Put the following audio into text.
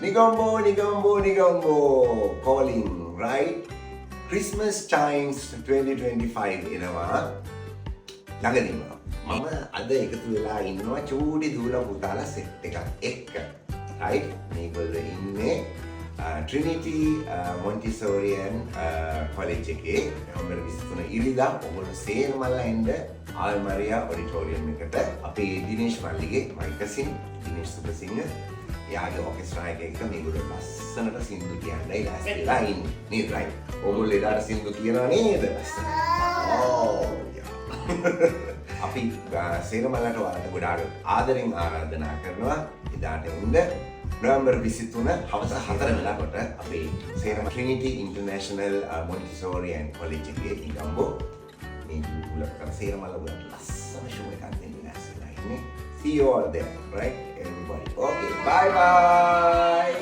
Nigombo calling, right? Christmas Chimes 2025 එනවා ළඟදීම. මම අද එකතු වෙලා ඉන්නවා චූටි දූලා පුතාලා සෙට් එකක් එක්ක. right? මේගොල්ලෝ ඉන්නේ Trinity Montessorian College එකේ නවම්බර් 23 ඉරිදා ඔයගොල්ලෝ සේරමල්ලා එන්න ආල්මරියා ඔඩිටෝරියම් එකට. අපේ දිනේෂ් මල්ලිගේ මයිකසින් දිනේෂ් සුබසිංහ යාගේ ඔකෙස්ට්‍රා එක මේගොල්ලෝ ලස්සනට සින්දු කියන්නයි ලෑස්තිලා ඉන්නේ. නේද? right? ඔයගොල්ලෝ එදාට සින්දු කියනවා නේද? අපි සේරමල්ලට වලට ගොඩාක් ආදරෙන් ආරාධනා කරනවා එදාට එන්න නවම්බර් 23 හවස 4 වෙලාවට අපේ සේරම Trinity International Montessorian College එකේ ඉගම්බෝ මේ දුලක සේරමල්ල වල ලස්සන ෂෝ එකක් දෙන්න ලෑස්තිලා ඉන්නේ. See you all there, right? Everybody. Okay, bye bye.